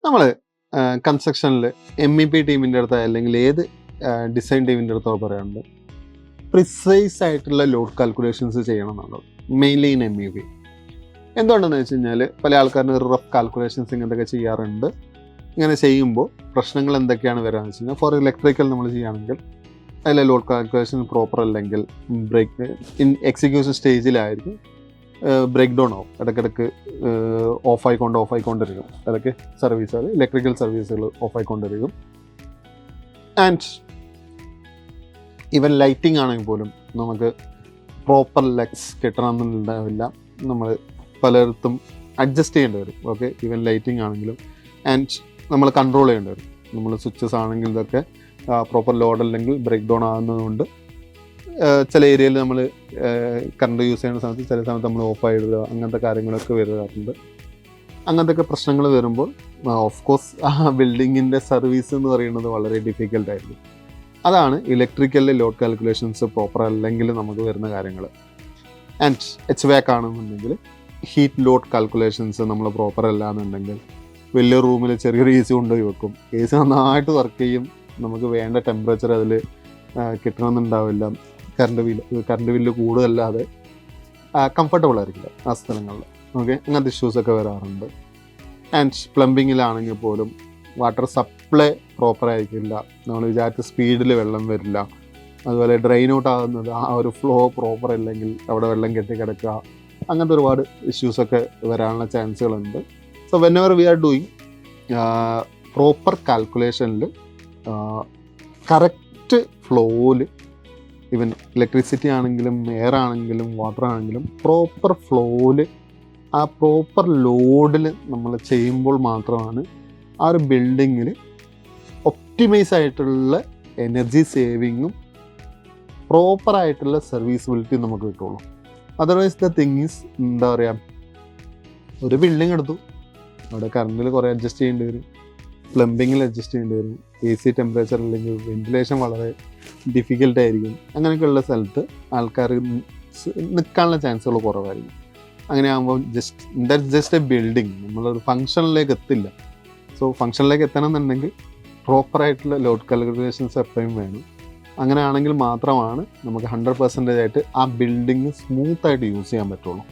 നമ്മൾ കൺസ്ട്രക്ഷനിൽ MEP ടീമിൻ്റെ അടുത്ത് അല്ലെങ്കിൽ ഏത് ഡിസൈൻ ടീമിൻ്റെ അടുത്തോ പറയാറുണ്ട്, പ്രിസൈസ് ആയിട്ടുള്ള ലോഡ് കാൽക്കുലേഷൻസ് ചെയ്യണം എന്നുള്ളത്, മെയിൻലി ഇൻ MEP. എന്തുകൊണ്ടെന്ന് വെച്ച് കഴിഞ്ഞാൽ പല ആൾക്കാരും റഫ് കാൽക്കുലേഷൻസ് ഇങ്ങനത്തൊക്കെ ചെയ്യാറുണ്ട്. ഇങ്ങനെ ചെയ്യുമ്പോൾ പ്രശ്നങ്ങൾ എന്തൊക്കെയാണ് വരാമെന്ന് വെച്ച് കഴിഞ്ഞാൽ, ഫോർ ഇലക്ട്രിക്കൽ നമ്മൾ ചെയ്യുകയാണെങ്കിൽ അതിലെ ലോഡ് കാൽക്കുലേഷൻ പ്രോപ്പർ അല്ലെങ്കിൽ എക്സിക്യൂഷൻ സ്റ്റേജിലായിരിക്കും ബ്രേക്ക് ഡൗൺ ആവും. ഇടയ്ക്കിടയ്ക്ക് ഓഫായിക്കൊണ്ടിരിക്കും. ഇടയ്ക്ക് സർവീസുകൾ, ഇലക്ട്രിക്കൽ സർവീസുകൾ ഓഫായിക്കൊണ്ടിരിക്കും. ആൻഡ് ഈവൻ ലൈറ്റിംഗ് ആണെങ്കിൽ പോലും നമുക്ക് പ്രോപ്പർ ലെഗ്സ് കിട്ടണമെന്നുണ്ടാവില്ല. നമ്മൾ പലയിടത്തും അഡ്ജസ്റ്റ് ചെയ്യേണ്ടി വരും. ഓക്കെ, ഈവൻ ലൈറ്റിംഗ് ആണെങ്കിലും ആൻഡ് നമ്മൾ കൺട്രോൾ ചെയ്യേണ്ടി വരും. നമ്മൾ സ്വിച്ചസ് ആണെങ്കിൽ ഇതൊക്കെ പ്രോപ്പർ ലോഡ് അല്ലെങ്കിൽ ബ്രേക്ക് ഡൗൺ ആകുന്നതുകൊണ്ട് ചില ഏരിയയിൽ നമ്മൾ കറണ്ട് യൂസ് ചെയ്യുന്ന സമയത്ത് ചില സമയത്ത് നമ്മൾ ഓഫായിടുക, അങ്ങനത്തെ കാര്യങ്ങളൊക്കെ വരാറുണ്ട്. അങ്ങനത്തെ പ്രശ്നങ്ങൾ വരുമ്പോൾ ഓഫ് കോഴ്സ് ആ ബിൽഡിങ്ങിൻ്റെ സർവീസ് എന്ന് പറയുന്നത് വളരെ ഡിഫിക്കൽട്ടായിരിക്കും. അതാണ് ഇലക്ട്രിക്കലിലെ ലോഡ് കാൽക്കുലേഷൻസ് പ്രോപ്പർ അല്ലെങ്കിൽ നമുക്ക് വരുന്ന കാര്യങ്ങൾ. ആൻഡ് HVAC ആണെന്നുണ്ടെങ്കിൽ ഹീറ്റ് ലോഡ് കാൽക്കുലേഷൻസ് നമ്മൾ പ്രോപ്പർ അല്ല എന്നുണ്ടെങ്കിൽ വലിയ റൂമിൽ ചെറിയൊരു AC കൊണ്ടുപോയി വെക്കും. AC നന്നായിട്ട് വർക്ക് ചെയ്യും, നമുക്ക് വേണ്ട ടെമ്പറേച്ചർ അതിൽ കിട്ടണമെന്നുണ്ടാവില്ല. കറണ്ട് ബില്ല് കൂടുതലല്ലാതെ കംഫർട്ടബിൾ ആയിരിക്കില്ല ആ സ്ഥലങ്ങളിൽ. ഓക്കെ, അങ്ങനത്തെ ഇഷ്യൂസൊക്കെ വരാറുണ്ട്. ആൻഡ് പ്ലംബിങ്ങിലാണെങ്കിൽ പോലും വാട്ടർ സപ്ലൈ പ്രോപ്പർ ആയിരിക്കില്ല, നമ്മൾ വിചാരിച്ച സ്പീഡിൽ വെള്ളം വരില്ല. അതുപോലെ ഡ്രെയിൻ ഔട്ട് ആകുന്നത് ആ ഒരു ഫ്ലോ പ്രോപ്പർ അല്ലെങ്കിൽ അവിടെ വെള്ളം കെട്ടിക്കിടക്കുക, അങ്ങനത്തെ ഒരുപാട് ഇഷ്യൂസൊക്കെ വരാനുള്ള ചാൻസുകളുണ്ട്. So whenever we are doing proper കാൽക്കുലേഷനിൽ കറക്റ്റ് ഫ്ലോയിൽ, ഈവൻ ഇലക്ട്രിസിറ്റി ആണെങ്കിലും എയർ ആണെങ്കിലും വാട്ടർ ആണെങ്കിലും പ്രോപ്പർ ഫ്ലോയിൽ ആ പ്രോപ്പർ ലോഡിൽ നമ്മൾ ചെയ്യുമ്പോൾ മാത്രമാണ് ആ ഒരു ബിൽഡിങ്ങിൽ ഒപ്റ്റിമൈസ് ആയിട്ടുള്ള എനർജി സേവിങ്ങും പ്രോപ്പറായിട്ടുള്ള സർവീസിബിലിറ്റി നമുക്ക് കിട്ടുള്ളൂ. അതർവൈസ് ദ തിങ് ഈസ്, എന്താ പറയുക, ഒരു ബിൽഡിംഗ് എടുത്തു, അവിടെ കറണ്ടിൽ കുറേ അഡ്ജസ്റ്റ് ചെയ്യേണ്ടി വരും, പ്ലംബിങ്ങിൽ അഡ്ജസ്റ്റ് ചെയ്യേണ്ടി വരും, AC ടെമ്പറേച്ചർ അല്ലെങ്കിൽ വെന്റിലേഷൻ വളരെ ഡിഫിക്കൽട്ടായിരിക്കും. അങ്ങനെയൊക്കെയുള്ള സ്ഥലത്ത് ആൾക്കാർ നിൽക്കാനുള്ള ചാൻസുകൾ കുറവായിരിക്കും. അങ്ങനെ ആകുമ്പോൾ ജസ്റ്റ് എ ബിൽഡിങ്, നമ്മളൊരു ഫങ്ഷനിലേക്ക് എത്തില്ല. സോ ഫങ്ഷനിലേക്ക് എത്തണമെന്നുണ്ടെങ്കിൽ പ്രോപ്പറായിട്ടുള്ള ലോഡ് കാൽക്കുലേഷൻസ് എപ്പോഴും വേണം. അങ്ങനെ ആണെങ്കിൽ മാത്രമാണ് നമുക്ക് 100% ആയിട്ട് ആ ബിൽഡിങ് സ്മൂത്തായിട്ട് യൂസ് ചെയ്യാൻ പറ്റുള്ളൂ.